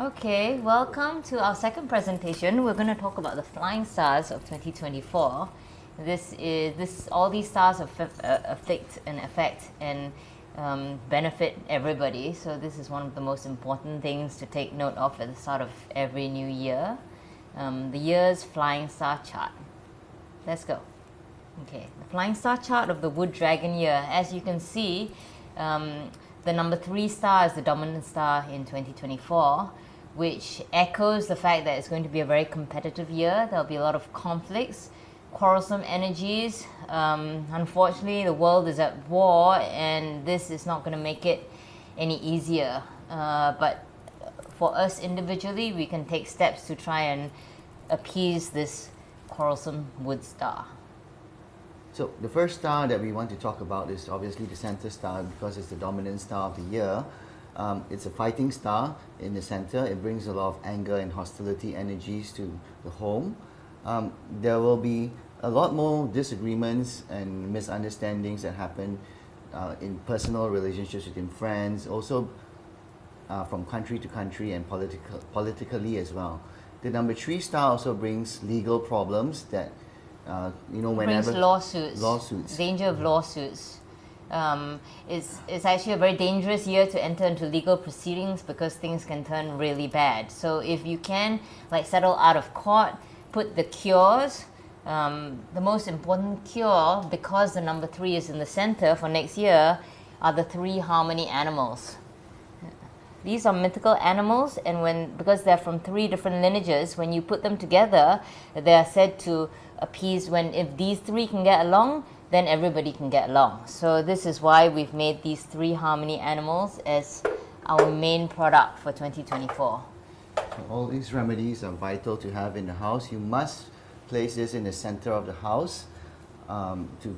Okay, welcome to our second presentation. We're going to talk about the flying stars of 2024. All these stars affect and benefit everybody. So this is one of the most important things to take note of at the start of every new year. The year's flying star chart. Let's go. Okay, the flying star chart of the Wood Dragon year. As you can see, the number 3 star is the dominant star in 2024, which echoes the fact that it's going to be a very competitive year. There'll be a lot of conflicts, quarrelsome energies. Unfortunately, the world is at war, and this is not going to make it any easier. But for us individually, we can take steps to try and appease this quarrelsome wood star. So the first star that we want to talk about is obviously the center star, because it's the dominant star of the year. It's a fighting star in the center. It brings a lot of anger and hostility energies to the home. There will be a lot more disagreements and misunderstandings that happen in personal relationships within friends, also from country to country and politically as well. The number 3 star also brings legal problems that whenever brings lawsuits, danger of lawsuits. It's actually a very dangerous year to enter into legal proceedings because things can turn really bad. So if you can settle out of court, put the cures. The most important cure, because the number 3 is in the center for next year, are the 3 harmony animals. These are mythical animals, and because they're from 3 different lineages, when you put them together, they are said to appease. If these 3 can get along, then everybody can get along. So this is why we've made these 3 harmony animals as our main product for 2024. So all these remedies are vital to have in the house. You must place this in the center of the house to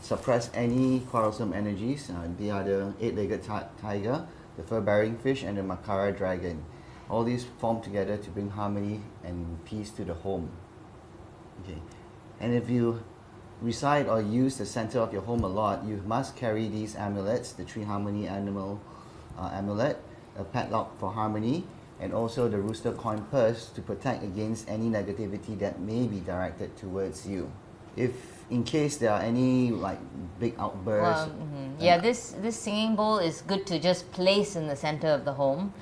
suppress any quarrelsome energies. They are the 8-legged tiger, the fur-bearing fish, and the Makara dragon. All these form together to bring harmony and peace to the home. Okay, and if you reside or use the center of your home a lot, you must carry these amulets: the 3 harmony animal amulet, a padlock for harmony, and also the rooster coin purse to protect against any negativity that may be directed towards you. If in case there are any big outbursts, this singing bowl is good to just place in the center of the home.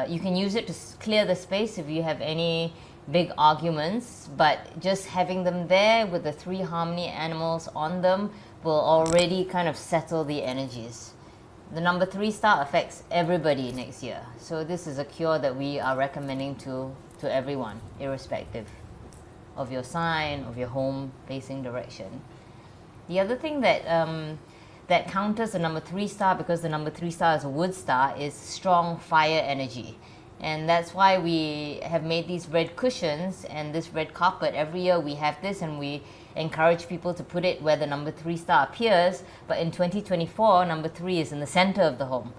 You can use it to clear the space if you have any big arguments, but just having them there with the 3 harmony animals on them will already kind of settle the energies. The number 3 star affects everybody next year, so this is a cure that we are recommending to everyone, irrespective of your sign, of your home facing direction. The other thing that counters the number 3 star, because the number 3 star is a wood star, is strong fire energy. And that's why we have made these red cushions and this red carpet. Every year we have this, and we encourage people to put it where the number 3 star appears. But in 2024, number 3 is in the center of the home.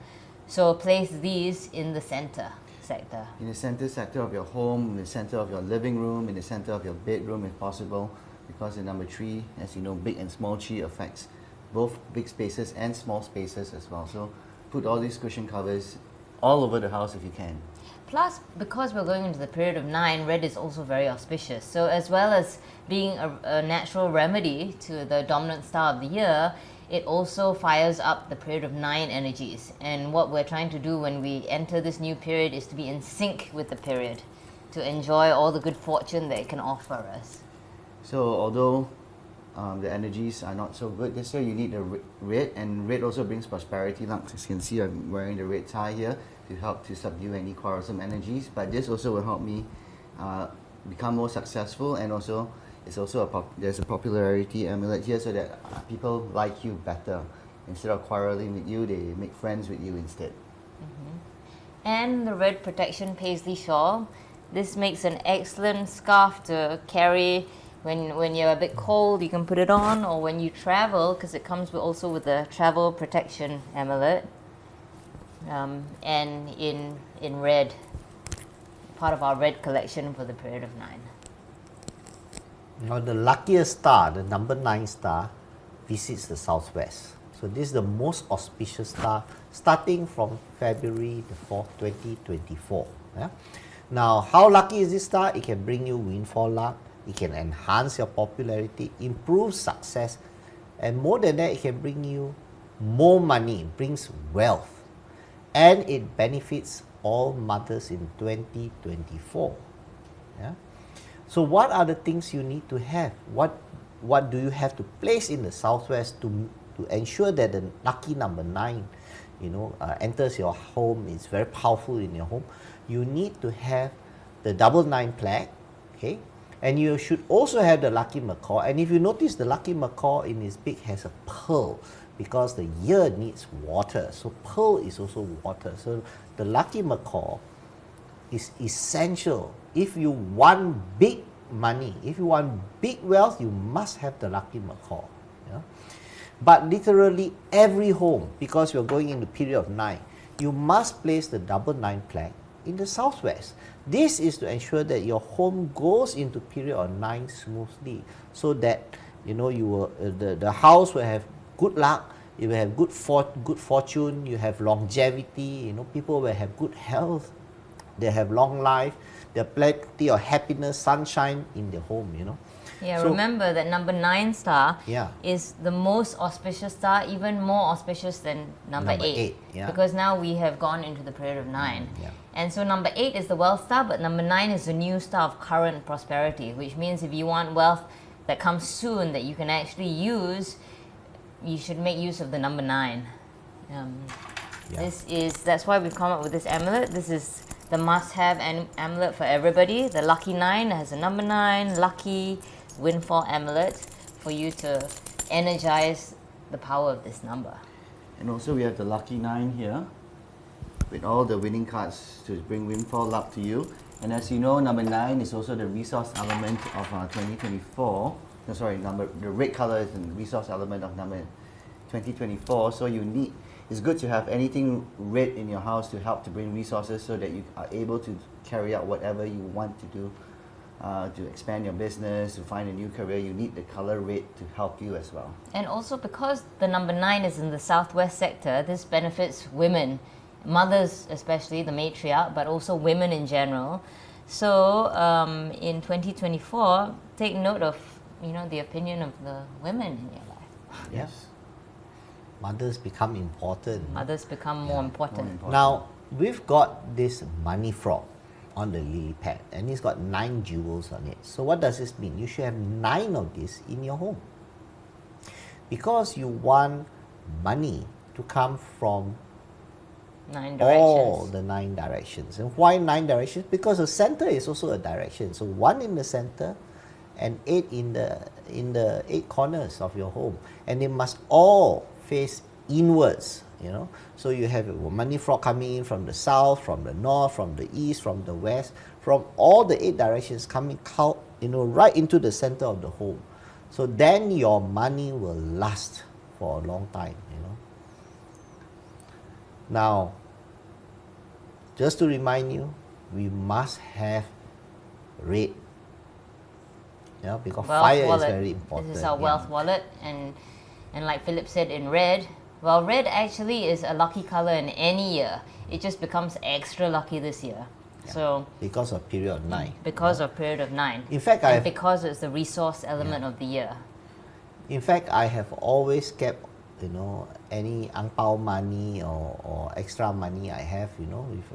So place these in the center sector. In the center sector of your home, in the center of your living room, in the center of your bedroom if possible, because the number 3, as you know, big and small chi affects both big spaces and small spaces as well. So put all these cushion covers all over the house if you can. Plus, because we're going into the period of 9, red is also very auspicious. So as well as being a natural remedy to the dominant star of the year, it also fires up the period of 9 energies. And what we're trying to do when we enter this new period is to be in sync with the period, to enjoy all the good fortune that it can offer us. So although the energies are not so good this year, you need the red, and red also brings prosperity. Like as you can see, I'm wearing the red tie here to help to subdue any quarrelsome energies, but this also will help me become more successful, and also it's also there's a popularity amulet here so that people like you better. Instead of quarreling with you, they make friends with you instead. And the red protection paisley shawl. This makes an excellent scarf to carry when you're a bit cold. You can put it on, or when you travel, because it comes also with the travel protection amulet. And in red, part of our red collection for the period of 9. Now the luckiest star, the number 9 star, visits the southwest. So this is the most auspicious star starting from February the 4th, 2024. Yeah? Now, how lucky is this star? It can bring you windfall luck, it can enhance your popularity, improve success, and more than that, it can bring you more money, it brings wealth, and it benefits all mothers in 2024. Yeah? So what are the things you need to have? What do you have to place in the southwest to ensure that the lucky number 9 enters your home, is very powerful in your home? You need to have the double 9 plaque, okay? And you should also have the lucky macaw. And if you notice, the lucky macaw in his beak has a pearl because the year needs water. So pearl is also water. So the lucky macaw is essential. If you want big money, if you want big wealth, you must have the lucky macaw. Yeah? But literally every home, because you're going into period of 9, you must place the double 9 plaque in the southwest. This is to ensure that your home goes into period of 9 smoothly, so that you will the house will have good luck, you will have good fortune, you have longevity, people will have good health, they have long life, there plenty of happiness, sunshine in the home, Yeah, So- remember that number 9 star Yeah. is the most auspicious star, even more auspicious than number Number 8. eight, yeah. Because now we have gone into the period of 9. yeah. And so number 8 is the wealth star, but number 9 is the new star of current prosperity, which means if you want wealth that comes soon that you can actually use, you should make use of the number 9. Yeah. That's why we've come up with this amulet. This is the must-have amulet for everybody. The lucky 9 has a number 9, lucky windfall amulet for you to energize the power of this number. And also we have the lucky 9 here with all the winning cards to bring windfall luck to you. And as you know, number 9 is also the resource element of 2024. No, sorry, the red color is the resource element of number 2024. So it's good to have anything red in your house to help to bring resources so that you are able to carry out whatever you want to do, to expand your business, to find a new career. You need the color red to help you as well. And also because the number 9 is in the southwest sector, this benefits women, mothers especially, the matriarch, but also women in general. So in 2024, take note of the opinion of the women in your life. Yes. Mothers become important. Mothers become more important. Now, we've got this money frog on the lily pad, and it's got 9 jewels on it. So what does this mean? You should have 9 of this in your home, because you want money to come from 9 all directions. the 9 directions. And why 9 directions? Because the center is also a direction. So 1 in the center and 8 in the 8 corners of your home, and they must all face inwards. So you have a money frog coming in from the south, from the north, from the east, from the west, from all the 8 directions coming out, right into the center of the home. So then your money will last for a long time. Now, just to remind you, we must have red. Because Wealth fire wallet. is very important. This is our wealth wallet, and like Philip said, in red. Well, red actually is a lucky color in any year. It just becomes extra lucky this year. So because of period of 9. because of period of 9. In fact, and because it's the resource element of the year. I have always kept, any ang pao money or extra money I have,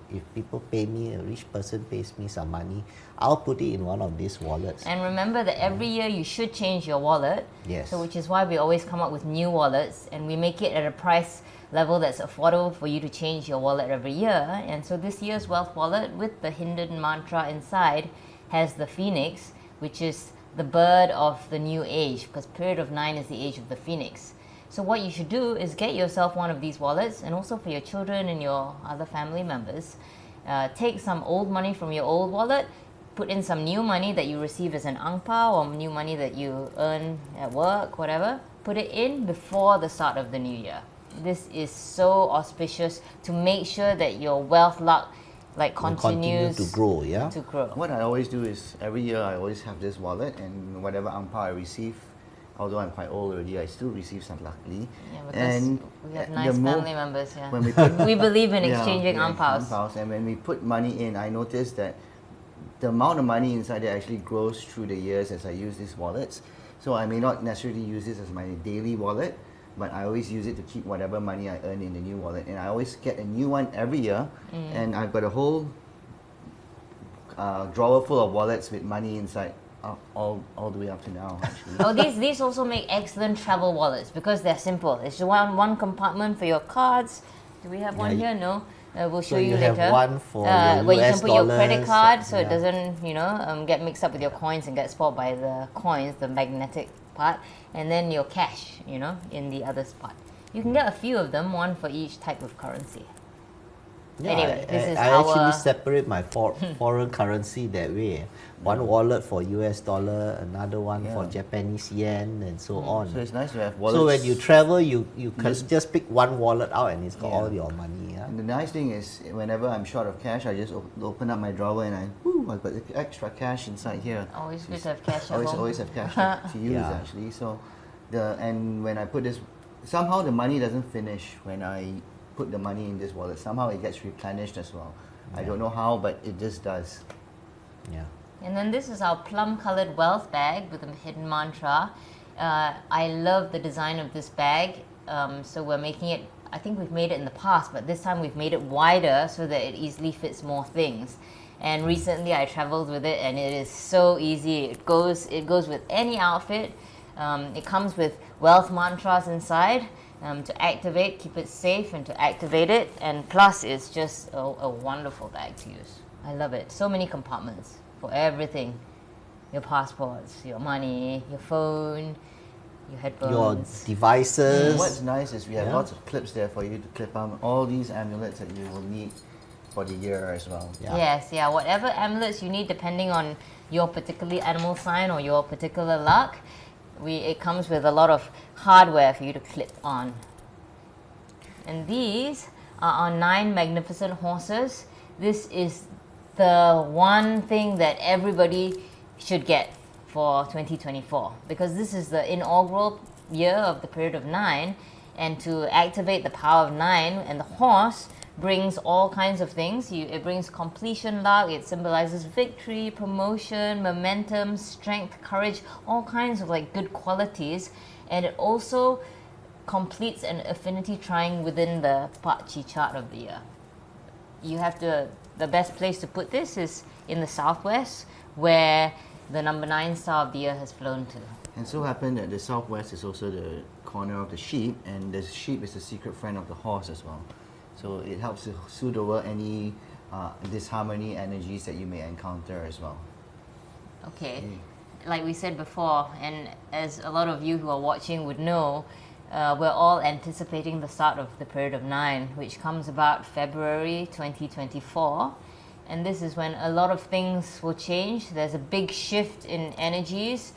if people pay me, a rich person pays me some money, I'll put it in one of these wallets. And remember that every year you should change your wallet. Yes. So which is why we always come up with new wallets, and we make it at a price level that's affordable for you to change your wallet every year. And so this year's wealth wallet with the Hindu mantra inside has the phoenix, which is the bird of the new age, because period of 9 is the age of the phoenix. So what you should do is get yourself one of these wallets, and also for your children and your other family members, take some old money from your old wallet, put in some new money that you receive as an ang pao or new money that you earn at work, whatever. Put it in before the start of the new year. This is so auspicious to make sure that your wealth luck continues to grow. to grow. What I always do is every year I always have this wallet, and whatever ang pao I receive, although I'm quite old already, I still receive some luckily. Yeah, because we have nice the family members, yeah. when we put We believe in yeah, exchanging yeah, ang-paos. and when we put money in, I noticed that the amount of money inside there actually grows through the years as I use these wallets. So I may not necessarily use this as my daily wallet, but I always use it to keep whatever money I earn in the new wallet. And I always get a new one every year, and I've got a whole drawer full of wallets with money inside, all the way up to now, actually. Oh, these also make excellent travel wallets because they're simple. It's one compartment for your cards. Do we have one Yeah, here? No. We'll show So you you later. have one for your where you US can put your credit dollars, card, so it yeah. doesn't, get mixed up with your coins and get spoiled by the coins, the magnetic part, and then your cash, in the other spot. You can get a few of them, one for each type of currency. Yeah, Anyway, this is I our- actually separate my foreign currency that way. One wallet for US dollar, another one for Yeah. Japanese yen, and so on. So it's nice to have wallets. So when you travel, you can just- just pick one wallet out and it's got Yeah. all your money. Yeah? And the nice thing is, whenever I'm short of cash, I just open up my drawer and I've got the extra cash inside here. Always good to have cash at Always, home. always have cash to use Yeah. actually. So, and when I put this, somehow the money doesn't finish when I put the money in this wallet. Somehow it gets replenished as well. I don't know how, but it just does. Yeah. And then this is our plum-colored wealth bag with a hidden mantra. I love the design of this bag. So we're making it, I think we've made it in the past, but this time we've made it wider so that it easily fits more things. And recently I traveled with it and it is so easy. It goes with any outfit. It comes with wealth mantras inside. To activate, keep it safe and to activate it, and plus it's just a wonderful bag to use. I love it. So many compartments for everything. Your passports, your money, your phone, your Your headphones. devices. What's nice is we have Yeah. lots of clips there for you to clip on all these amulets that you will need for the year as well. Yeah. Yes, yeah, whatever amulets you need depending on your particular animal sign or your particular luck. It comes with a lot of hardware for you to clip on. And these are our 9 magnificent horses. This is the one thing that everybody should get for 2024 because this is the inaugural year of the period of 9, and to activate the power of 9, and the horse brings all kinds of things. It brings completion luck, it symbolizes victory, promotion, momentum, strength, courage, all kinds of good qualities, and it also completes an affinity trine within the Pachi chart of the year. You have the best place to put this is in the southwest, where the number 9 star of the year has flown to. And so happened that the southwest is also the corner of the sheep, and the sheep is the secret friend of the horse as well. So it helps to soothe over any disharmony energies that you may encounter as well. Okay, like we said before, and as a lot of you who are watching would know, we're all anticipating the start of the period of 9, which comes about February 2024. And this is when a lot of things will change. There's a big shift in energies.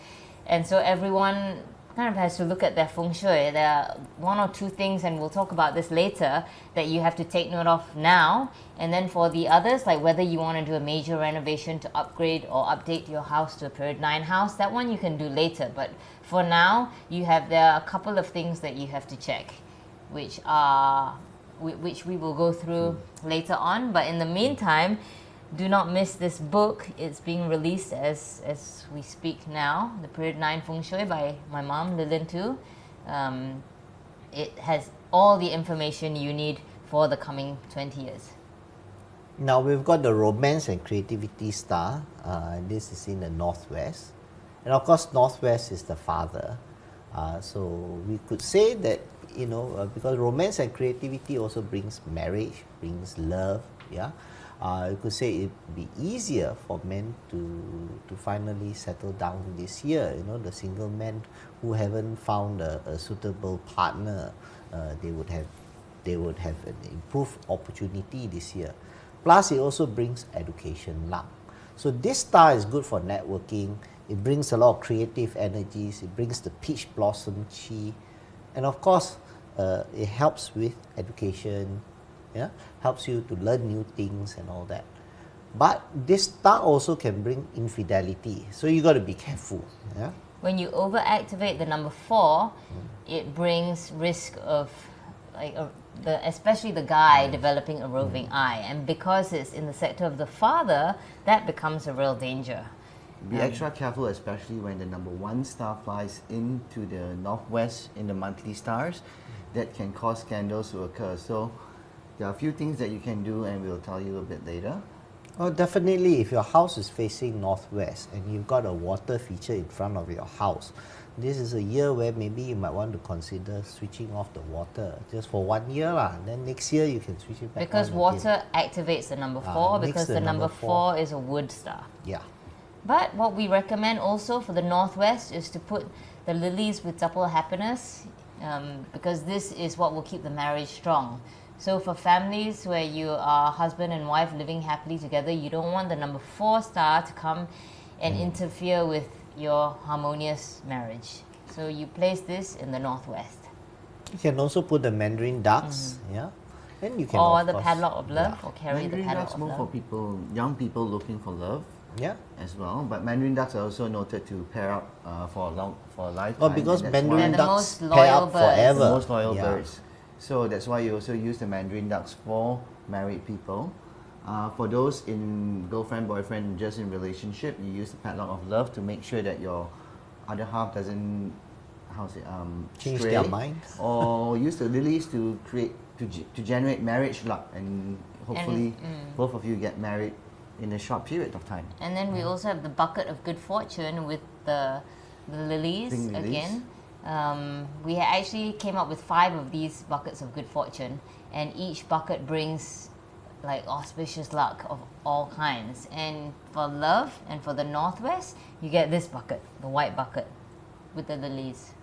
And so everyone kind of has to look at their feng shui. There are 1 or 2 things, and we'll talk about this later, that you have to take note of now. And then for the others, like whether you want to do a major renovation to upgrade or update your house to a period 9 house, that one you can do later. But for now, there are a couple of things that you have to check, which we will go through later on. But in the meantime, do not miss this book. It's being released as we speak now, The Period 9 Feng Shui by my mom, Lilin Tu. It has all the information you need for the coming 20 years. Now we've got the romance and creativity star. This is in the northwest. And of course, northwest is the father. So we could say that, because romance and creativity also brings marriage, brings love, yeah. You could say it'd be easier for men to finally settle down this year. The single men who haven't found a suitable partner, they would have an improved opportunity this year. Plus, it also brings education luck. So this star is good for networking. It brings a lot of creative energies. It brings the peach blossom chi, and of course, it helps with education. Yeah, helps you to learn new things and all that. But this star also can bring infidelity, so you got to be careful. Yeah. when you overactivate the number 4, it brings risk of like especially the guy developing a roving eye, and because it's in the sector of the father, that becomes a real danger. Be extra careful, especially when the number 1 star flies into the northwest in the monthly stars. That can cause scandals to occur. So there are a few things that you can do, and we'll tell you a bit later. Oh, definitely. If your house is facing northwest and you've got a water feature in front of your house, this is a year where maybe you might want to consider switching off the water just for 1 year lah. Then next year you can switch it back Because on water activates the number 4, makes because the the number number 4 is a wood star. Yeah. But what we recommend also for the northwest is to put the lilies with double happiness, because this is what will keep the marriage strong. So for families where you are husband and wife living happily together, you don't want the number 4 star to come and interfere with your harmonious marriage. So you place this in the northwest. You can also put the Mandarin ducks, yeah. And you can Or of the course, padlock of love, or carry Mandarin the padlock ducks of more love. for people, young people looking for love Yeah. as well. But Mandarin ducks are also noted to pair up for a lifetime. Oh, because and that's Mandarin the ducks most pair loyal up birds. forever. the most loyal Yeah. birds. So that's why you also use the Mandarin ducks for married people. For those in girlfriend, boyfriend, just in relationship, you use the padlock of love to make sure that your other half doesn't, Change stray, their minds. or use the lilies to create to generate marriage luck, and hopefully both of you get married in a short period of time. And then we also have the bucket of good fortune with the lilies Pink lilies. again. We actually came up with 5 of these buckets of good fortune, and each bucket brings like auspicious luck of all kinds. And for love and for the northwest, you get this bucket, the white bucket with the lilies.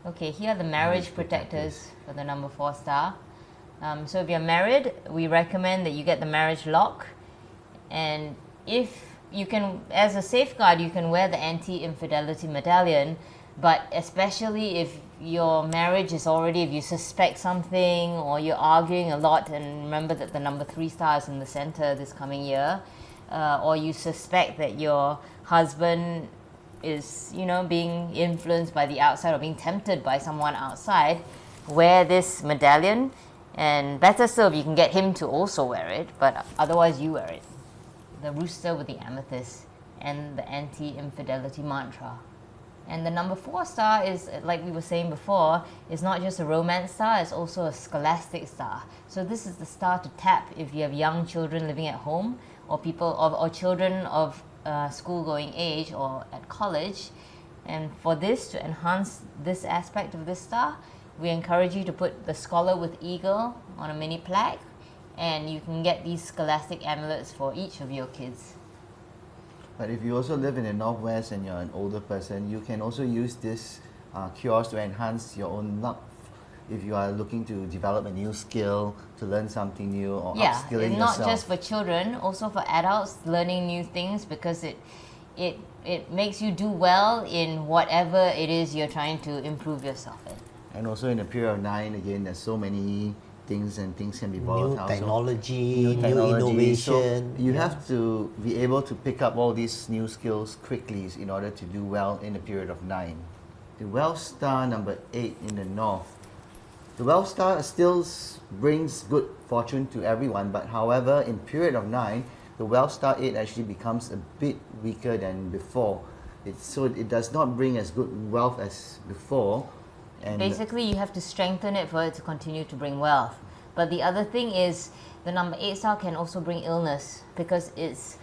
Okay, here are the marriage protectors for the number 4 star. So if you're married, we recommend that you get the marriage lock, and if you can, as a safeguard, you can wear the anti-infidelity medallion. But especially if your marriage is already, if you suspect something or you're arguing a lot, and remember that the number 3 star is in the center this coming year, or you suspect that your husband is, being influenced by the outside or being tempted by someone outside, wear this medallion. And better still, if you can get him to also wear it, but otherwise you wear it. The rooster with the amethyst and the anti-infidelity mantra. And the number 4 star is, like we were saying before, is not just a romance star, it's also a scholastic star. So this is the star to tap if you have young children living at home, or people or children of school-going age or at college. And for this, to enhance this aspect of this star, we encourage you to put the scholar with eagle on a mini plaque, and you can get these scholastic amulets for each of your kids. But if you also live in the northwest and you're an older person, you can also use this cures to enhance your own luck. If you are looking to develop a new skill, to learn something new, or upskilling it's not yourself. just for children, also for adults learning new things, because it makes you do well in whatever it is you're trying to improve yourself in. And also in the period of 9, again, there's so many things, and things can be volatile. New technology, new technology. innovation. So you have to be able to pick up all these new skills quickly in order to do well in the period of 9. The wealth star number 8 in the north. The wealth star still brings good fortune to everyone, but however, in period of 9, the wealth star 8 actually becomes a bit weaker than before. So it does not bring as good wealth as before. And Basically, you have to strengthen it for it to continue to bring wealth. But the other thing is, the number 8 star can also bring illness, because it's,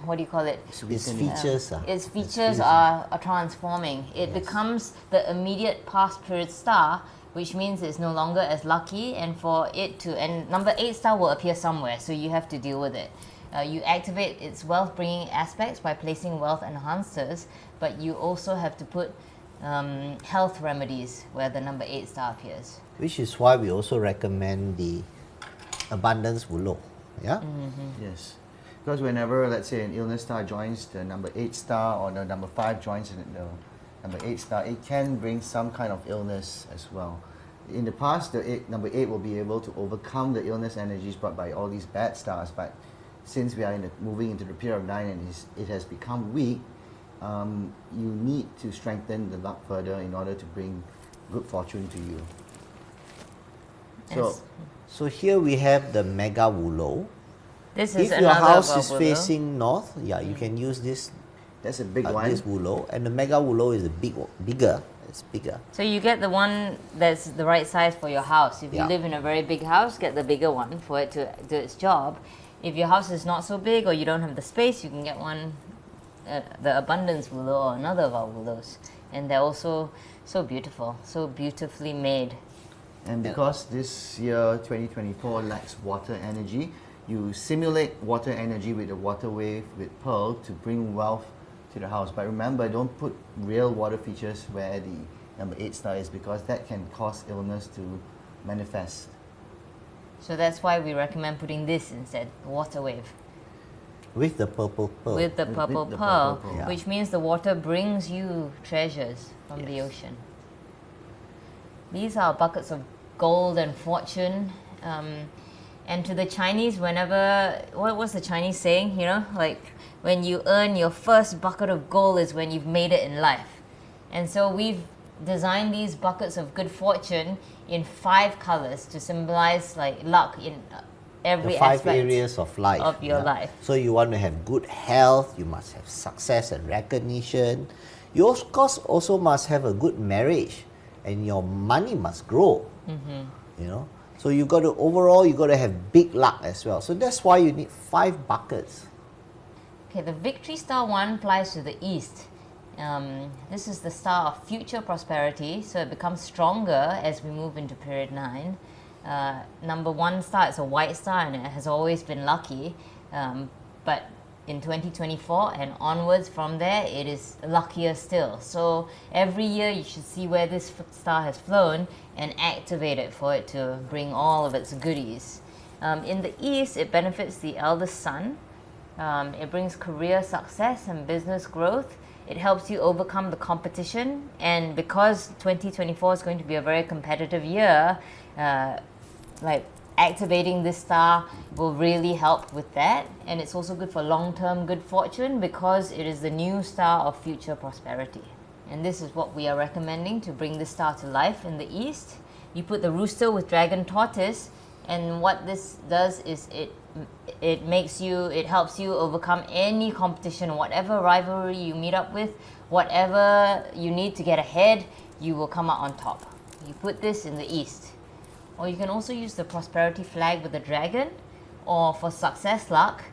what do you call it? Its features Its features are transforming. It becomes the immediate past period star, which means it's no longer as lucky, and for it to, and number 8 star will appear somewhere, so you have to deal with it. You activate its wealth bringing aspects by placing wealth enhancers, but you also have to put health remedies where the number 8 star appears. which is why we also recommend the abundance wulo. Yeah? yes, because whenever, let's say, an illness star joins the number 8 star, or the number 5 joins the number 8 star, it can bring some kind of illness as well. In the past, number 8 will be able to overcome the illness energies brought by all these bad stars, but since we are moving into the period of 9 and it has become weak, you need to strengthen the luck further in order to bring good fortune to you. Yes. So here we have the mega wulo. This is If your another house is wulo. facing north, you can use this That's a big one. this wulo, and the mega wulo is bigger. It's bigger. So you get the one that's the right size for your house. If you Yeah. live in a very big house, get the bigger one for it to do its job. If your house is not so big or you don't have the space, you can get one, the abundance wulo or another of our wulos. And they're also so beautiful, so beautifully made. And because this year 2024 lacks water energy, you simulate water energy with the water wave with pearl to bring wealth to the house. But remember, don't put real water features where the number 8 star is, because that can cause illness to manifest. So that's why we recommend putting this instead, water wave. With the purple pearl. With the With purple the pearl, purple pearl. Yeah. which means the water brings you treasures from the ocean. These are buckets of gold and fortune. And to the Chinese, whenever, what was the Chinese saying, you know, like when you earn your first bucket of gold is when you've made it in life. And so we've designed these buckets of good fortune in 5 colors to symbolize like luck in every the 5 aspect areas of life. of your life. So you want to have good health, you must have success and recognition. You of course also must have a good marriage, and your money must grow. You know, so you got to overall you got to have big luck as well. So that's why you need 5 buckets. Okay, the Victory Star 1 applies to the east. This is the star of future prosperity, so it becomes stronger as we move into period 9. Number 1 star is a white star and it has always been lucky, but in 2024 and onwards from there, it is luckier still. So every year you should see where this star has flown and activate it for it to bring all of its goodies. In the east, it benefits the eldest son. It brings career success and business growth. It helps you overcome the competition, and because 2024 is going to be a very competitive year, like activating this star will really help with that. And it's also good for long-term good fortune because it is the new star of future prosperity. And this is what we are recommending to bring this star to life in the east. You put the rooster with dragon tortoise, and what this does is it helps you overcome any competition, whatever rivalry you meet up with, whatever you need to get ahead, you will come out on top. You put this in the east. Or you can also use the prosperity flag with the dragon, or for success luck,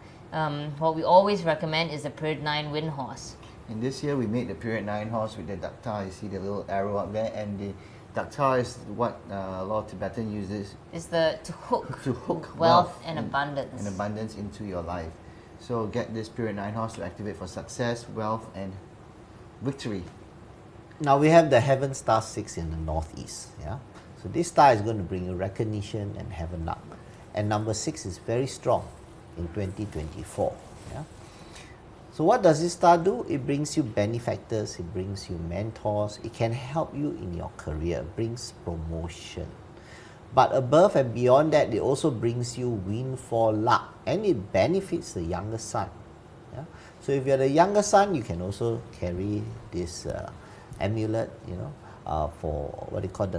what we always recommend is the period 9 wind horse. And this year we made the period 9 horse with the daktar. You see the little arrow up there, and the daktar is what a lot of Tibetan uses It's to hook to hook wealth and abundance. and abundance into your life. So get this period 9 horse to activate for success, wealth, and victory. Now we have the heaven star 6 in the northeast. Yeah. So this star is going to bring you recognition and heaven luck. And number 6 is very strong in 2024. Yeah. So what does this star do? It brings you benefactors, it brings you mentors, it can help you in your career, brings promotion. But above and beyond that, it also brings you windfall luck, and it benefits the younger son. Yeah? So if you're the younger son, you can also carry this amulet, you know, for what they call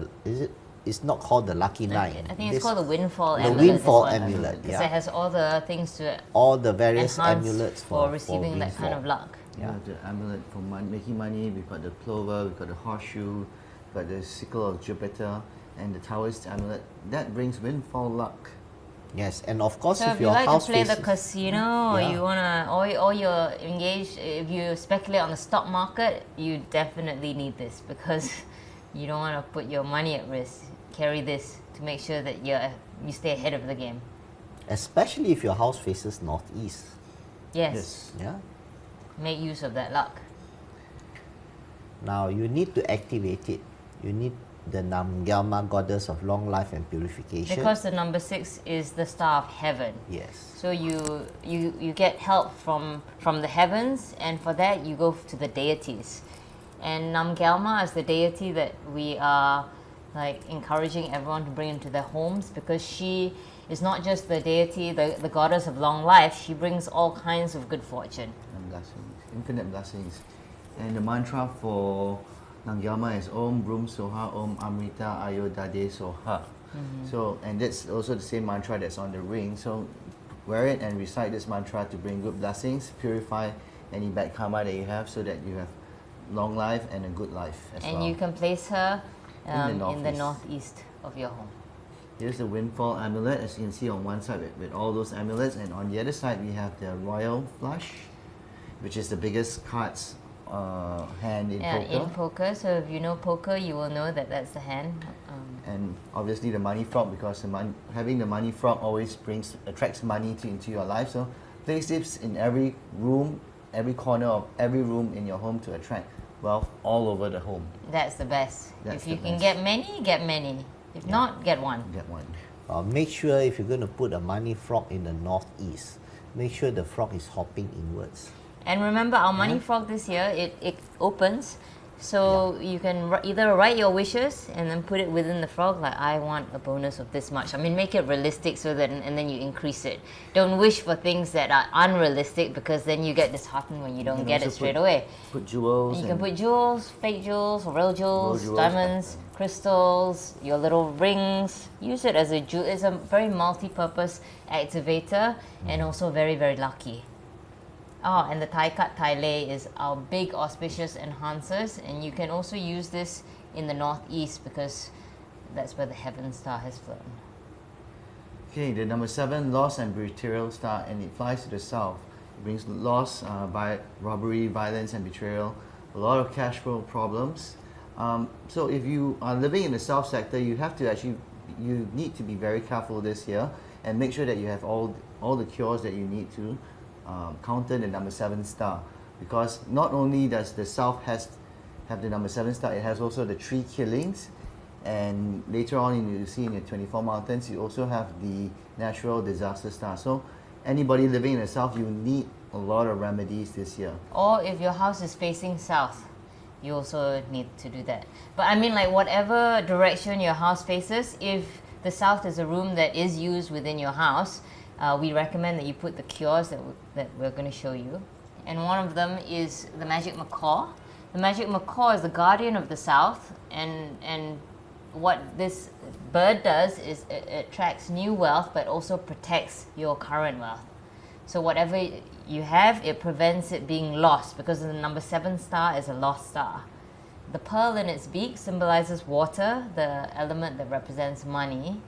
it's not called the lucky 9. I think it's called the windfall the amulet. windfall this one. amulet, Because it has all the things to all the various enhance amulets for receiving that kind of windfall. luck. You have the amulet for making money. We've got the plover, we've got the horseshoe, we've got the sickle of Jupiter, and the Taoist amulet. That brings windfall luck. Yes, and of course So if if you your like house to play the faces- casino, or Yeah. you wanna, or you're engaged, if you speculate on the stock market, you definitely need this because you don't want to put your money at risk. Carry this to make sure that you stay ahead of the game. especially if your house faces northeast. Yes, Yeah. make use of that luck. Now you need to activate it. You need the Namgyalma goddess of long life and purification. Because the number 6 is the star of heaven. yes. So you get help from the heavens, and for that you go to the deities. And Namgyalma is the deity that we are like encouraging everyone to bring into their homes, because she is not just the deity, the goddess of long life, she brings all kinds of good fortune. And blessings, infinite blessings. And the mantra for Nangyama is Om Brum Soha Om Amrita Ayo Dade Soha. So, and that's also the same mantra that's on the ring. So wear it and recite this mantra to bring good blessings, purify any bad karma that you have so that you have long life and a good life as well. And you can place her In the in the northeast. northeast of your home. Here's the windfall amulet, as you can see on one side with all those amulets, and on the other side we have the royal flush, which is the biggest cards hand in poker. In poker, so if you know poker, you will know that that's the hand. And obviously the money frog, because having the money frog always attracts money into your life. So place this in every room, every corner of every room in your home to attract wealth all over the home. That's the best. That's if you the can best. get many, get many. If not, get one. Get one. Make sure if you're going to put a money frog in the northeast, make sure the frog is hopping inwards. And remember, our money frog this year, it opens. So you can either write your wishes and then put it within the frog, like I want a bonus of this much. I mean, make it realistic so that, and then you increase it. Don't wish for things that are unrealistic, because then you get disheartened when you don't get it also straight away. Put jewels. You can put jewels, fake jewels, or real jewels, jewels, diamonds, crystals, your little rings. Use it as a jewel. It's a very multi-purpose activator and also very, very lucky. Oh, and the Tai Kat Tai Lei is our big auspicious enhancers, and you can also use this in the northeast because that's where the heaven star has flown. Okay, the number 7, loss and betrayal star, and it flies to the south. It brings loss by robbery, violence, and betrayal. A lot of cash flow problems. So if you are living in the south sector, you need to be very careful this year and make sure that you have all the cures that you need to counter the number 7 star, because not only does the south have the number 7 star, it has also the 3 killings, and later on you see in the 24 mountains you also have the natural disaster star. So anybody living in the south, you need a lot of remedies this year. Or if your house is facing south, you also need to do that. But I mean, like, whatever direction your house faces, if the south is a room that is used within your house, we recommend that you put the cures that we're going to show you. And one of them is the magic macaw. The magic macaw is the guardian of the south, and what this bird does is it attracts new wealth but also protects your current wealth. So whatever you have, it prevents it being lost, because the number 7 star is a lost star. The pearl in its beak symbolizes water, the element that represents money.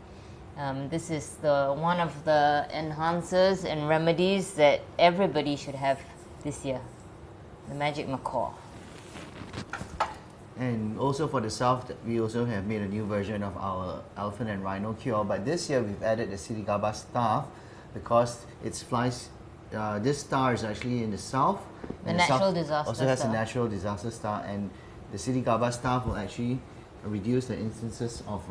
This is one of the enhancers and remedies that everybody should have this year, the magic macaw. And also for the south, we also have made a new version of our elephant and rhino cure, but this year we've added the Siddhigarbha staff, because it flies. This star is actually in the south. The and natural south disaster also has star. a natural disaster star, and the Siddhigarbha staff will actually reduce the instances of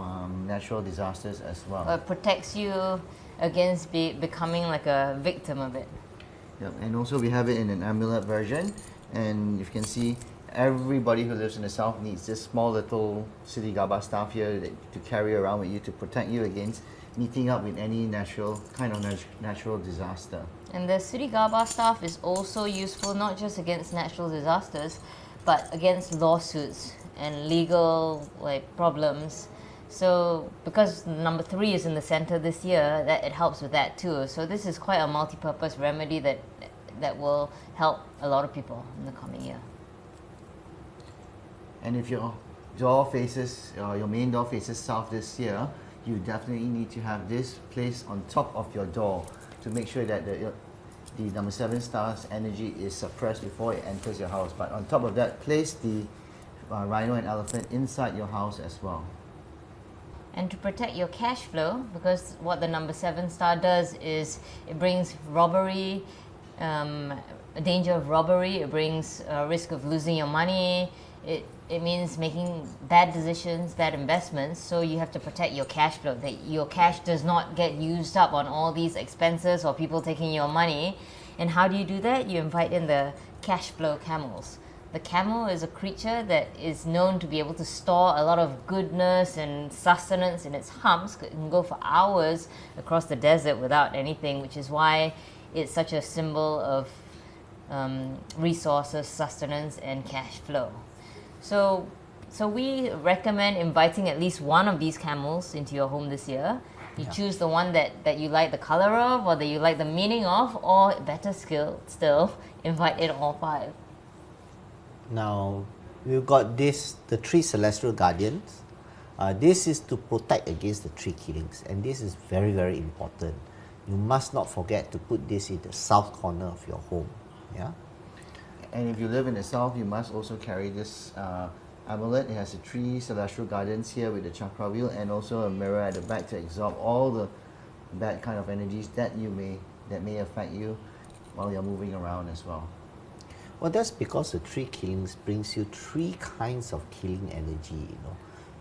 natural disasters as well. It protects you against becoming like a victim of it. Yep. And also we have it in an amulet version, and you can see everybody who lives in the south needs this small little Siddhigarbha staff here to carry around with you to protect you against meeting up with any natural disaster. And the Siddhigarbha staff is also useful not just against natural disasters, but against lawsuits and legal problems. So because number 3 is in the center this year, that it helps with that too. So this is quite a multi-purpose remedy that will help a lot of people in the coming year. And if your main door faces south this year, you definitely need to have this placed on top of your door to make sure that the number 7 star's energy is suppressed before it enters your house. But on top of that, place the rhino and elephant inside your house as well. And to protect your cash flow, because what the number 7 star does is it brings robbery, a danger of robbery, it brings a risk of losing your money, it means making bad decisions, bad investments, so you have to protect your cash flow, that your cash does not get used up on all these expenses or people taking your money. And how do you do that? You invite in the cash flow camels. The camel is a creature that is known to be able to store a lot of goodness and sustenance in its humps. It can go for hours across the desert without anything, which is why it's such a symbol of resources, sustenance, and cash flow. So we recommend inviting at least one of these camels into your home this year. You choose the one that you like the color of, or that you like the meaning of, or better still, invite in all 5. Now, we've got this, the 3 celestial guardians. This is to protect against the 3 killings, and this is very, very important. You must not forget to put this in the south corner of your home. Yeah. And if you live in the south, you must also carry this amulet. It has the 3 celestial guardians here with the chakra wheel, and also a mirror at the back to absorb all the bad kind of energies that may affect you while you're moving around as well. Well, that's because the 3 killings brings you 3 kinds of killing energy.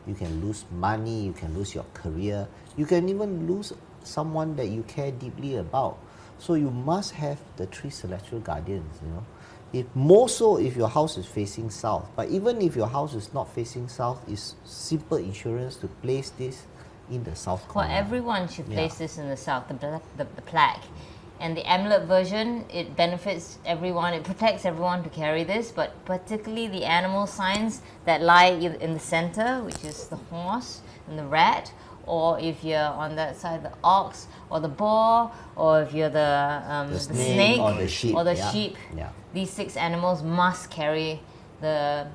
You can lose money, you can lose your career, you can even lose someone that you care deeply about. So you must have the 3 celestial guardians. If more so if your house is facing south, but even if your house is not facing south, it's simple insurance to place this in the south corner. Well, everyone should place this in the south, the plaque. And the amulet version, it benefits everyone, it protects everyone to carry this, but particularly the animal signs that lie in the center, which is the horse and the rat, or if you're on that side, the ox or the boar, or if you're the snake or the sheep. sheep. These 6 animals must carry the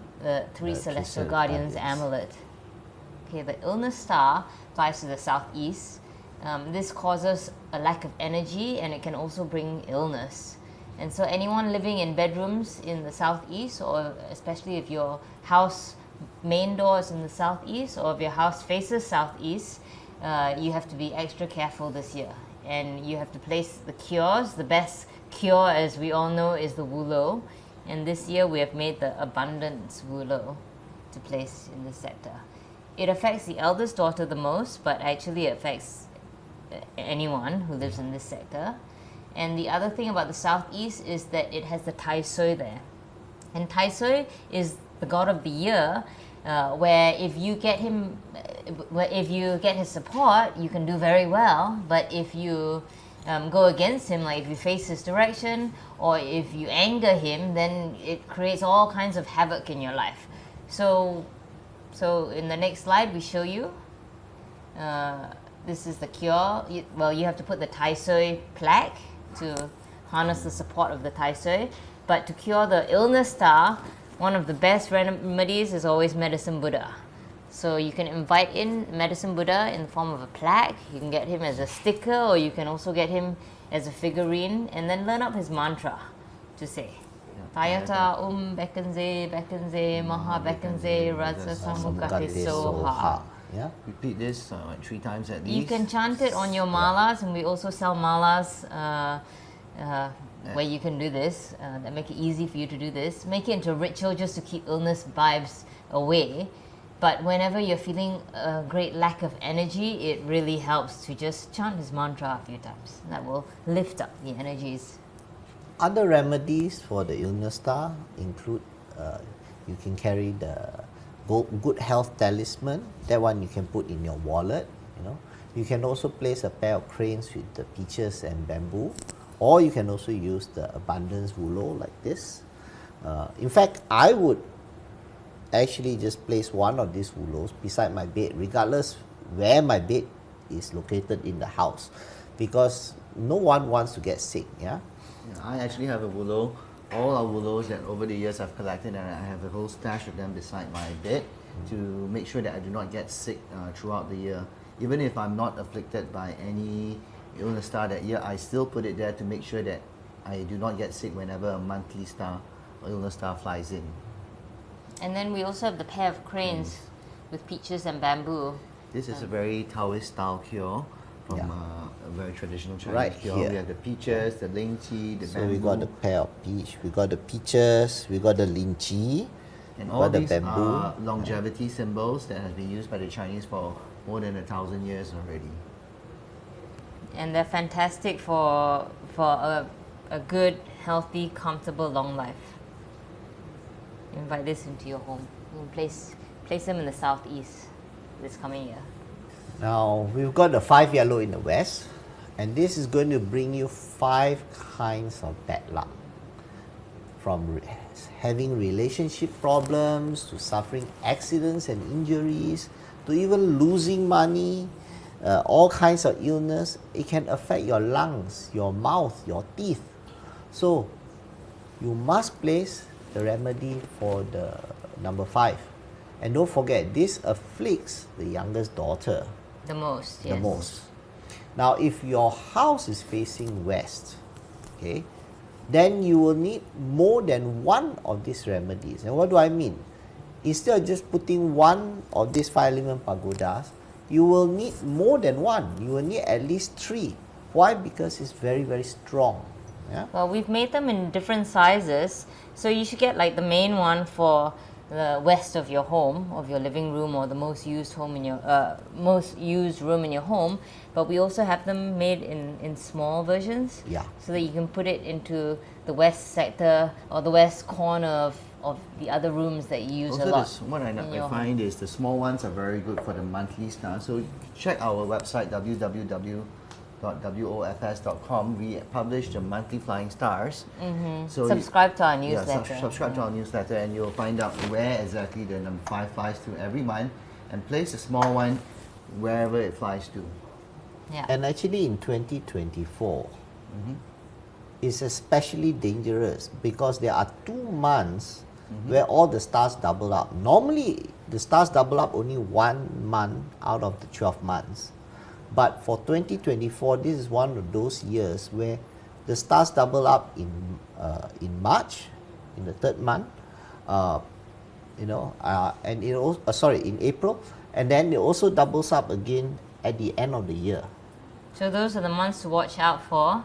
3 celestial guardians amulet. Okay, the illness star flies to the southeast. This causes a lack of energy, and it can also bring illness. And so anyone living in bedrooms in the southeast, or especially if your house main door is in the southeast, or if your house faces southeast, you have to be extra careful this year. And you have to place the cures. The best cure, as we all know, is the wulo. And this year we have made the abundance wulo to place in this sector. It affects the eldest daughter the most, but actually it affects anyone who lives in this sector. And the other thing about the southeast is that it has the Tai Sui there. And Tai Sui is the god of the year, where if you get his support, you can do very well. But if you go against him, like if you face his direction, or if you anger him, then it creates all kinds of havoc in your life. So in the next slide, we show you. This is the cure. You have to put the Tai Sui plaque to harness the support of the Tai Sui. But to cure the illness star, one of the best remedies is always Medicine Buddha. So you can invite in Medicine Buddha in the form of a plaque. You can get him as a sticker, or you can also get him as a figurine, and then learn up his mantra to say. Tayata Bekanze Bekanze Maha Bekanze Raja Samukate Soha. Yeah. Repeat this 3 times at least. You can chant it on your malas, and we also sell malas where you can do this, that make it easy for you to do this. Make it into a ritual just to keep illness vibes away. But whenever you're feeling a great lack of energy, it really helps to just chant his mantra a few times. That will lift up the energies. Other remedies for the illness star include you can carry the good health talisman. That one you can put in your wallet. You can also place a pair of cranes with the peaches and bamboo, or you can also use the abundance wulo like this. In fact, I would actually just place one of these wulos beside my bed, regardless where my bed is located in the house, because no one wants to get sick. I actually have a wulo, all our wulos that over the years I've collected, and I have a whole stash of them beside my bed to make sure that I do not get sick throughout the year. Even if I'm not afflicted by any illness star that year, I still put it there to make sure that I do not get sick whenever a monthly star or illness star flies in. And then we also have the pair of cranes with peaches and bamboo. This is a very Taoist style cure from a very traditional Chinese Right cure. here. We have the peaches, the lychee, the So bamboo. we got the pair of peach, we got the peaches, we got the lychee, and we all got the these bamboo. are longevity symbols that have been used by the Chinese for more than 1,000 years already. And they're fantastic for a good, healthy, comfortable, long life. Invite this into your home. You can place them in the southeast this coming year. Now we've got the 5 yellow in the west, and this is going to bring you 5 kinds of bad luck. from having relationship problems to suffering accidents and injuries to even losing money, all kinds of illness. It can affect your lungs, your mouth, your teeth. So you must place the remedy for the number 5. And don't forget, this afflicts the youngest daughter The most, the yes. most. Now, if your house is facing west, okay, then you will need more than one of these remedies. And what do I mean? Instead of just putting one of these 5-element pagodas, you will need more than one. You will need at least 3. Why? Because it's very, very strong. Yeah? Well, we've made them in different sizes, so you should get like the main one for the west of your home, of your living room, or the most used home in your most used room in your home. But we also have them made in small versions, Yeah. so that you can put it into the west sector or the west corner of the other rooms that you use Also, a lot. what I in your find is the small ones are very good for the monthly star. So check our website www.wofs.com. We publish the monthly flying stars. So Subscribe to our yeah, newsletter. subscribe to our newsletter, and you'll find out where exactly the number 5 flies to every month, and place the small one wherever it flies to. Yeah. And actually in 2024, it's especially dangerous because there are 2 months where all the stars double up. Normally, the stars double up only 1 month out of the 12 months. But for 2024, this is one of those years where the stars double up in March, in the 3rd month, and it also, in April, and then it also doubles up again at the end of the year. So those are the months to watch out for,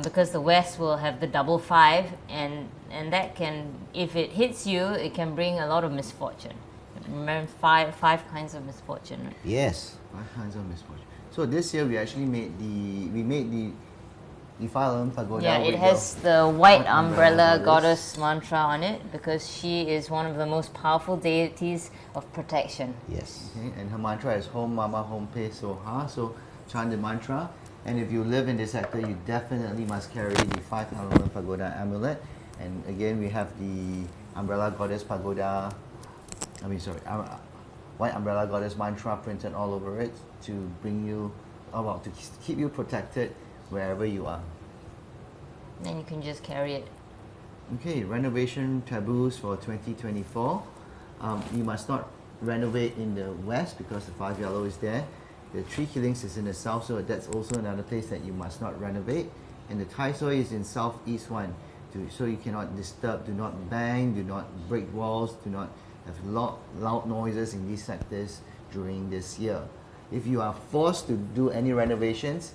because the west will have the double 5, and that can, if it hits you, it can bring a lot of misfortune. Remember, five kinds of misfortune. Right? Yes. 5 kinds of misfortune. So this year we actually made the 5-element pagoda. Yeah, it with has the white white umbrella umbrella goddess mantra on it because she is one of the most powerful deities of protection. Yes. Okay, and her mantra is Home Mama Home Pe Soha. So chant the mantra. And if you live in this sector, you definitely must carry the 5-element pagoda amulet. And again, we have the umbrella goddess pagoda. White umbrella goddess mantra printed all over it to bring you, to keep you protected wherever you are. Then you can just carry it. Okay, renovation taboos for 2024. You must not renovate in the west because the 5 yellow is there. The 3 killings is in the south, so that's also another place that you must not renovate. And the Tai Soi is in southeast one, so you cannot disturb, do not bang, do not break walls, do not have loud noises in these sectors during this year. If you are forced to do any renovations,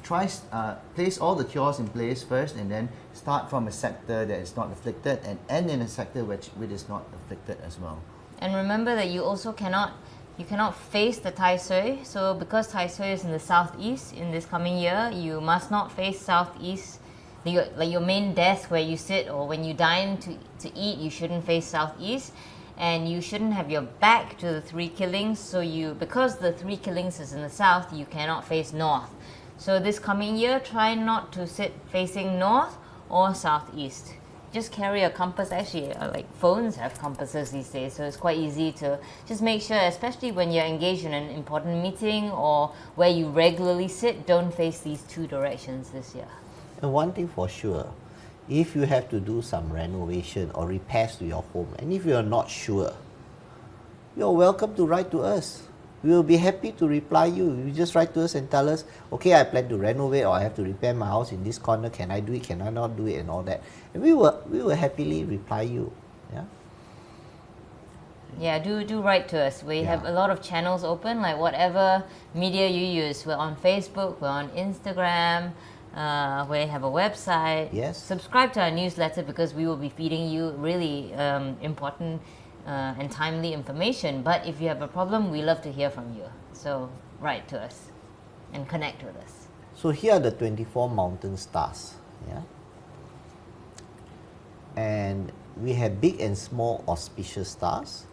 place all the cures in place first, and then start from a sector that is not afflicted and end in a sector which is not afflicted as well. And remember that you also cannot face the Tai Soi. So because Tai Soi is in the southeast in this coming year, you must not face southeast. Like your main desk where you sit, or when you dine to eat, you shouldn't face southeast, and you shouldn't have your back to the 3 killings. So because the 3 killings is in the south, you cannot face north. So this coming year, try not to sit facing north or southeast. Just carry a compass. Actually, like phones have compasses these days, so it's quite easy to just make sure, especially when you're engaged in an important meeting or where you regularly sit, don't face these 2 directions this year. And one thing for sure, if you have to do some renovation or repairs to your home, and if you are not sure, you're welcome to write to us. We will be happy to reply you. You just write to us and tell us, okay, I plan to renovate, or I have to repair my house in this corner. Can I do it? Can I not do it? And all that. And we will happily reply you. Yeah. Yeah, do write to us. We have a lot of channels open, like whatever media you use. We're on Facebook, we're on Instagram, we have a website. Yes. Subscribe to our newsletter because we will be feeding you really important and timely information. But if you have a problem, we love to hear from you. So write to us and connect with us. So here are the 24 mountain stars. Yeah. And we have big and small auspicious stars.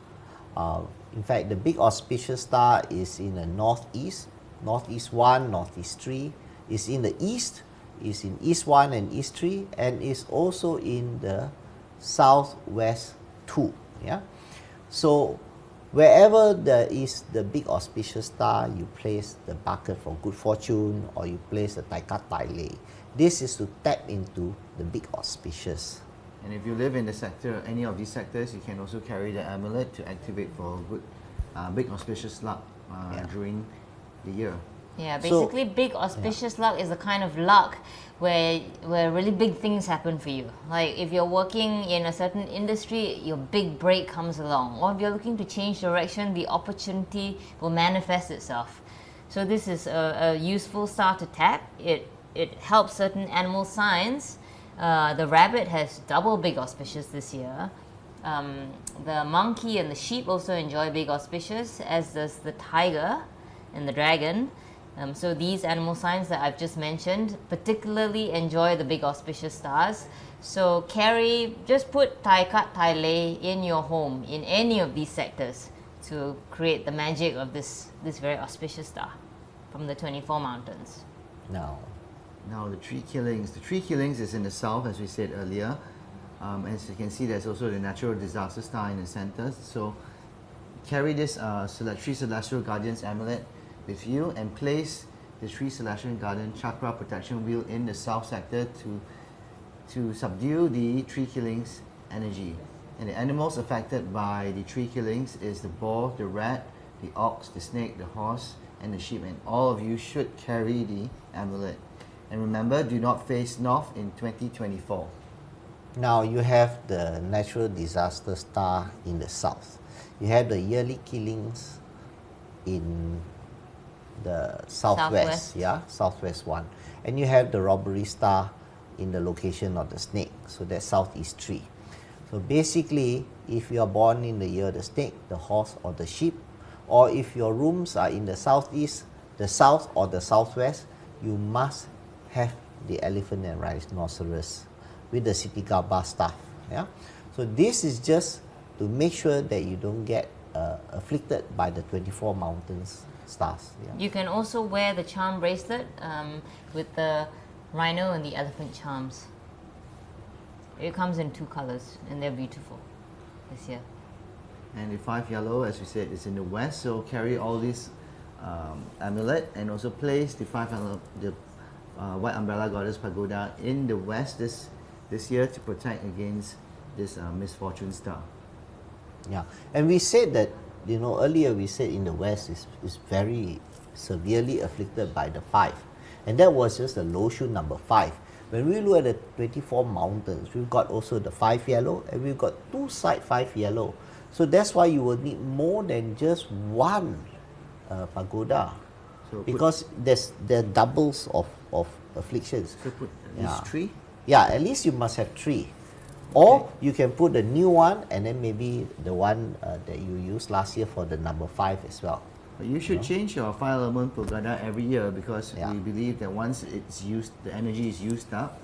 In fact, the big auspicious star is in the northeast, northeast 1, northeast 3, is in the east, is in East 1 and East 3, and is also in the Southwest 2. Yeah? So wherever there is the big auspicious star, you place the bucket for good fortune, or you place the Tai Kat Tai Lei. This is to tap into the big auspicious. And if you live in the sector, any of these sectors, you can also carry the amulet to activate for good, big auspicious luck during the year. Yeah, So- basically big auspicious luck is the kind of luck where really big things happen for you. Like if you're working in a certain industry, your big break comes along. Or if you're looking to change direction, the opportunity will manifest itself. So this is a useful star to tap. It helps certain animal signs. The rabbit has double big auspicious this year. The monkey and the sheep also enjoy big auspicious, as does the tiger and the dragon. So these animal signs that I've just mentioned particularly enjoy the big auspicious stars. So just put Tai Kat Tai Lei in your home in any of these sectors to create the magic of this very auspicious star from the 24 mountains. Now the tree killings. The tree killings is in the south, as we said earlier. As you can see, there's also the natural disaster star in the center. So carry this Tree Celestial Guardians amulet with you and place the Tree Celestial Guardian Chakra Protection Wheel in the south sector to subdue the tree killings energy. And the animals affected by the tree killings is the boar, the rat, the ox, the snake, the horse, and the sheep. And all of you should carry the amulet. And remember, do not face north in 2024. Now you have the natural disaster star in the south. You have the yearly killings in the southwest. Southwest 1. And you have the robbery star in the location of the snake. So that's southeast 3. So basically, if you are born in the year of the snake, the horse, or the sheep, or if your rooms are in the southeast, the south, or the southwest, you must have the elephant and rhinoceros with the Sitigaba staff. Yeah? So this is just to make sure that you don't get afflicted by the 24 mountains stars. Yeah? You can also wear the charm bracelet with the rhino and the elephant charms. It comes in 2 colors and they're beautiful this year. And the 5 yellow, as we said, is in the west. So carry all these amulet and also place the 5 yellow, the White Umbrella Goddess Pagoda in the west this year to protect against this misfortune star. Yeah, and we said that, earlier we said in the west is very severely afflicted by the 5. And that was just the low shoe number 5. When we look at the 24 mountains, we've got also the 5 yellow, and we've got 2 side 5 yellow. So that's why you will need more than just one pagoda. So Because there are doubles of afflictions. So put at least 3. Yeah, at least you must have 3. Or you can put the new one and then maybe the one that you used last year for the number 5 as well. But you should change your 5 element pagoda every year, because Yeah. we believe that once it's used, the energy is used up,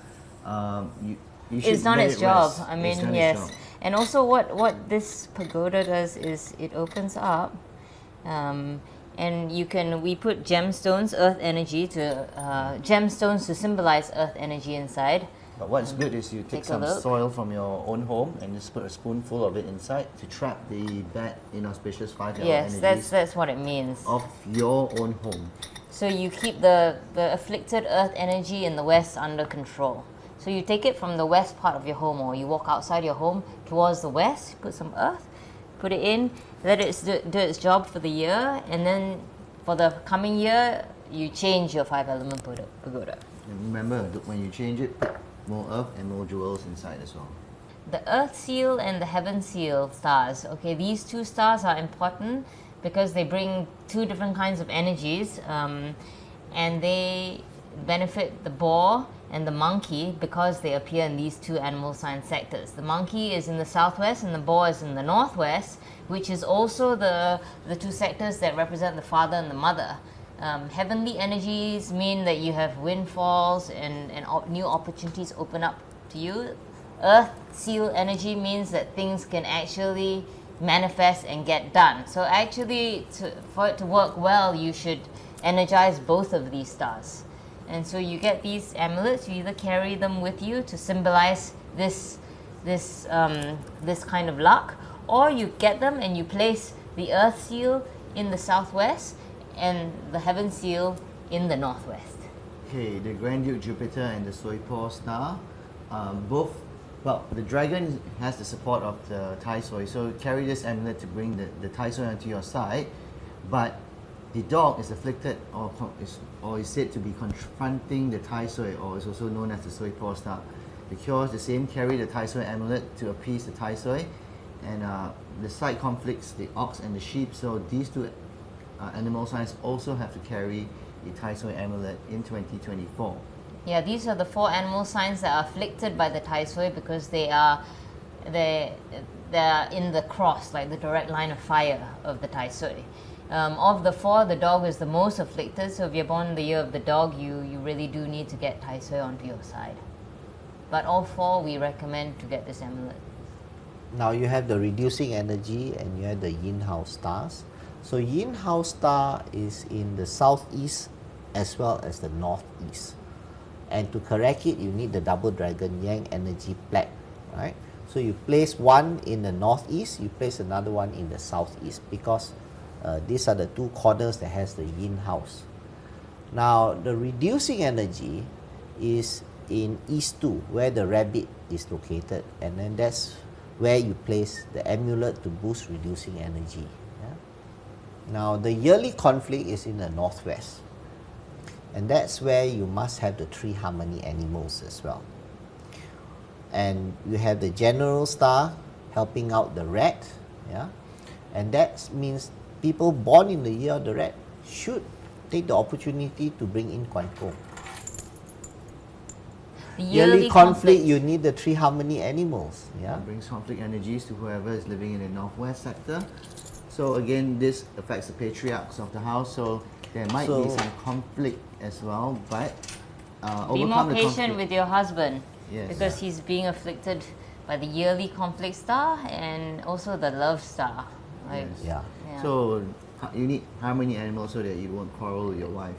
you should It's done let its it job. rest. I It's mean, done its yes. job. And also what this pagoda does is it opens up and we put gemstones, earth energy gemstones to symbolize earth energy inside. But what's good is you take Take a some look. soil from your own home and just put a spoonful of it inside to trap the bad, inauspicious 5 yellow Yes, energies that's what it means. of your own home. So you keep the afflicted earth energy in the west under control. So you take it from the west part of your home, or you walk outside your home towards the west, put some earth, put it in, let it do its job for the year, and then for the coming year, you change your 5 element pagoda. And remember, when you change it, put more earth and more jewels inside as well. The earth seal and the heaven seal stars. Okay, these 2 stars are important because they bring 2 different kinds of energies, and they benefit the boar and the monkey because they appear in these 2 animal sign sectors. The monkey is in the southwest and the boar is in the northwest, which is also the 2 sectors that represent the father and the mother. Heavenly energies mean that you have windfalls and new opportunities open up to you. Earth seal energy means that things can actually manifest and get done. So actually, for it to work well, you should energize both of these stars. And so you get these amulets, you either carry them with you to symbolize this kind of luck, or you get them and you place the earth seal in the southwest and the heaven seal in the northwest. Okay, the Grand Duke Jupiter and the Soipor star, both, well, the dragon has the support of the Tai Soi, so carry this amulet to bring the Tai Soi onto your side, but the dog is afflicted or is said to be confronting the Tai Soi, or is also known as the Soipor star. The cure is the same, carry the Tai Soi amulet to appease the Tai Soi, and the side conflicts the ox and the sheep, so these two animal signs also have to carry the Tai Soi amulet in 2024. Yeah, these are the 4 animal signs that are afflicted by the Tai Soi because they're in the cross, like the direct line of fire of the Tai Soi. Of the 4, the dog is the most afflicted, so if you're born in the year of the dog, you really do need to get Tai Soi onto your side. But all 4, we recommend to get this amulet. Now you have the reducing energy and you have the yin house stars. So yin house star is in the southeast as well as the northeast. And to correct it, you need the double dragon yang energy plaque, right? So you place one in the northeast, you place another one in the southeast, because these are the 2 corners that has the yin house. Now the reducing energy is in east 2, where the rabbit is located, and then that's where you place the amulet to boost reducing energy. Yeah? Now the yearly conflict is in the northwest, and that's where you must have the 3 harmony animals as well. And you have the general star helping out the rat, yeah? And that means people born in the year of the rat should take the opportunity to bring in Quan Pong. Yearly conflict, you need the 3 harmony animals. Yeah? It brings conflict energies to whoever is living in the northwest sector. So again, this affects the patriarchs of the house, so there might be some conflict as well, but be more overcome the patient conflict. with your husband, Yes. because he's being afflicted by the yearly conflict star and also the love star. Like, Yes. Yeah. yeah. So you need harmony animals so that you won't quarrel with your wife.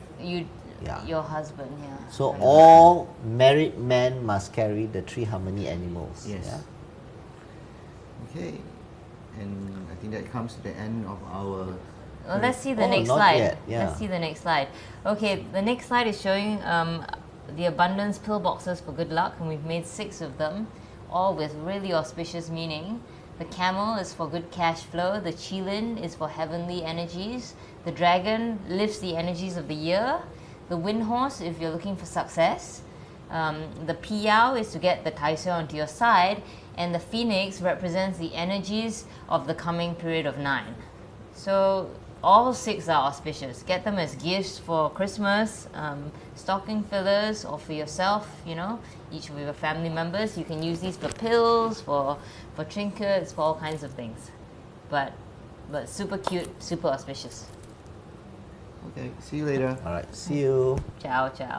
Your husband, yeah. So all married men must carry the 3 harmony animals. Yes. Yeah? Okay, and I think that comes to the end of our. Well, let's see the Oh, next not slide. yet, yeah. Let's see the next slide. Okay, the next slide is showing the abundance pill boxes for good luck, and we've made 6 of them, all with really auspicious meaning. The camel is for good cash flow, the qilin is for heavenly energies, the dragon lifts the energies of the year, the wind horse if you're looking for success, the piyao is to get the Tai Soi onto your side, and the phoenix represents the energies of the coming period of 9. So all 6 are auspicious. Get them as gifts for Christmas, stocking fillers, or for yourself, you know, each of your family members. You can use these for pills, for trinkets, for all kinds of things. But super cute, super auspicious. Okay, see you later. All right, see you. Ciao, ciao.